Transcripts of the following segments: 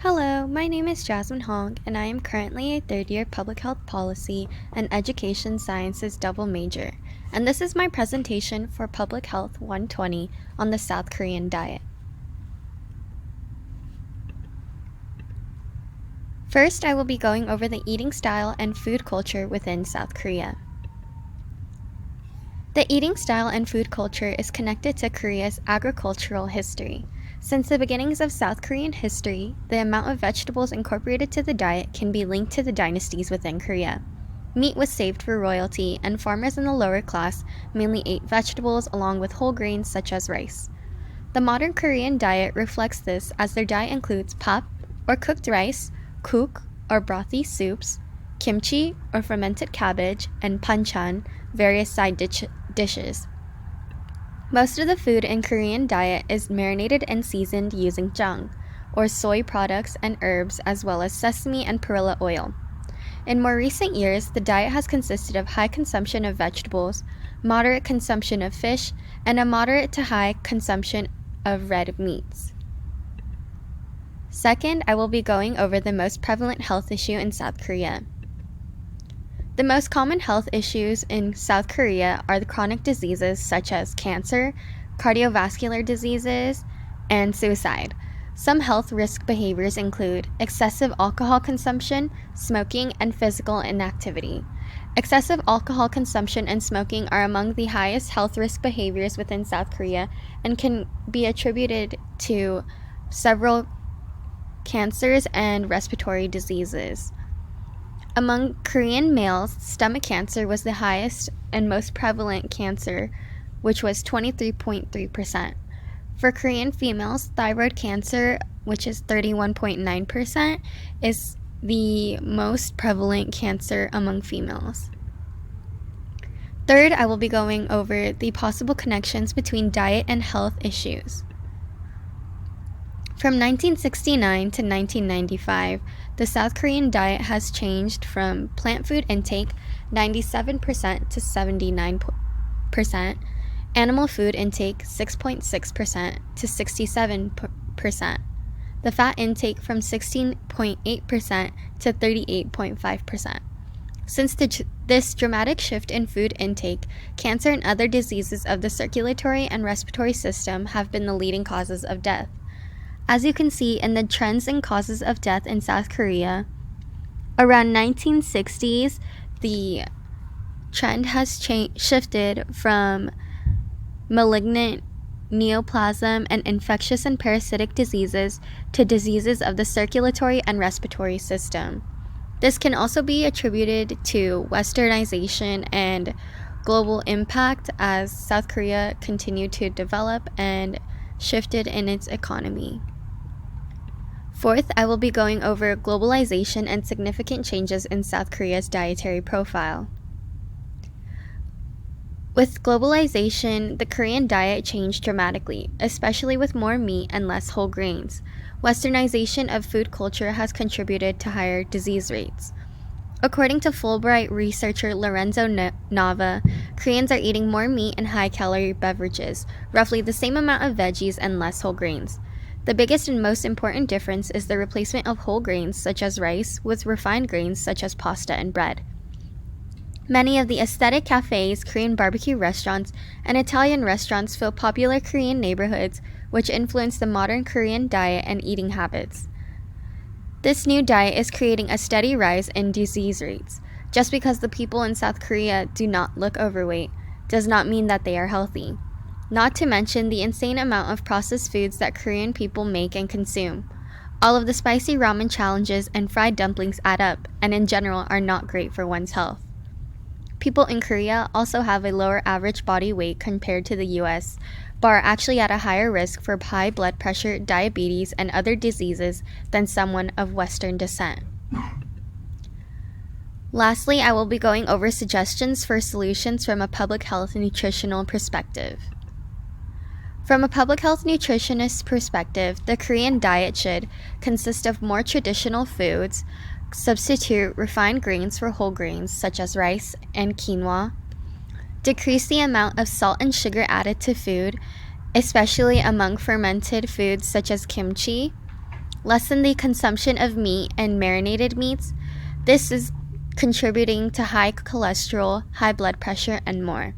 Hello, my name is Jasmine Hong, and I am currently a third-year Public Health Policy and Education Sciences double major, and this is my presentation for Public Health 120 on the South Korean diet. First, I will be going over the eating style and food culture within South Korea. The eating style and food culture is connected to Korea's agricultural history. Since the beginnings of South Korean history, the amount of vegetables incorporated to the diet can be linked to the dynasties within Korea. Meat was saved for royalty, and farmers in the lower class mainly ate vegetables along with whole grains such as rice. The modern Korean diet reflects this, as their diet includes pap, or cooked rice, kuk, or brothy soups, kimchi, or fermented cabbage, and banchan, various side dishes. Most of the food in Korean diet is marinated and seasoned using jang, or soy products and herbs, as well as sesame and perilla oil. In more recent years, the diet has consisted of high consumption of vegetables, moderate consumption of fish, and a moderate to high consumption of red meats. Second, I will be going over the most prevalent health issue in South Korea. The most common health issues in South Korea are the chronic diseases such as cancer, cardiovascular diseases, and suicide. Some health risk behaviors include excessive alcohol consumption, smoking, and physical inactivity. Excessive alcohol consumption and smoking are among the highest health risk behaviors within South Korea and can be attributed to several cancers and respiratory diseases. Among Korean males, stomach cancer was the highest and most prevalent cancer, which was 23.3%. For Korean females, thyroid cancer, which is 31.9%, is the most prevalent cancer among females. Third, I will be going over the possible connections between diet and health issues. From 1969 to 1995, the South Korean diet has changed from plant food intake 97% to 79%, animal food intake 6.6% to 67%, the fat intake from 16.8% to 38.5%. Since this dramatic shift in food intake, cancer and other diseases of the circulatory and respiratory system have been the leading causes of death. As you can see in the trends and causes of death in South Korea, around 1960s, the trend has shifted from malignant neoplasm and infectious and parasitic diseases to diseases of the circulatory and respiratory system. This can also be attributed to westernization and global impact as South Korea continued to develop and shifted in its economy. Fourth, I will be going over globalization and significant changes in South Korea's dietary profile. With globalization, the Korean diet changed dramatically, especially with more meat and less whole grains. Westernization of food culture has contributed to higher disease rates. According to Fulbright researcher Lorenzo Nava, Koreans are eating more meat and high-calorie beverages, roughly the same amount of veggies and less whole grains. The biggest and most important difference is the replacement of whole grains such as rice with refined grains such as pasta and bread. Many of the aesthetic cafes, Korean barbecue restaurants, and Italian restaurants fill popular Korean neighborhoods, which influence the modern Korean diet and eating habits. This new diet is creating a steady rise in disease rates. Just because the people in South Korea do not look overweight does not mean that they are healthy. Not to mention the insane amount of processed foods that Korean people make and consume. All of the spicy ramen challenges and fried dumplings add up, and in general are not great for one's health. People in Korea also have a lower average body weight compared to the US, but are actually at a higher risk for high blood pressure, diabetes, and other diseases than someone of Western descent. Lastly, I will be going over suggestions for solutions from a public health and nutritional perspective. From a public health nutritionist perspective, the Korean diet should consist of more traditional foods, substitute refined grains for whole grains such as rice and quinoa, decrease the amount of salt and sugar added to food, especially among fermented foods such as kimchi, Lessen the consumption of meat and marinated meats. This is contributing to high cholesterol, high blood pressure, and more.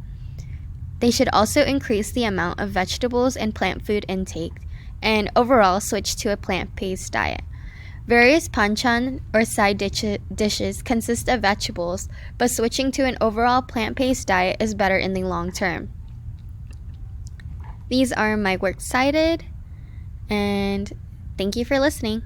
They should also increase the amount of vegetables and plant food intake, and overall switch to a plant-based diet. Various panchan or side dishes consist of vegetables, but switching to an overall plant-based diet is better in the long term. These are my works cited, and thank you for listening.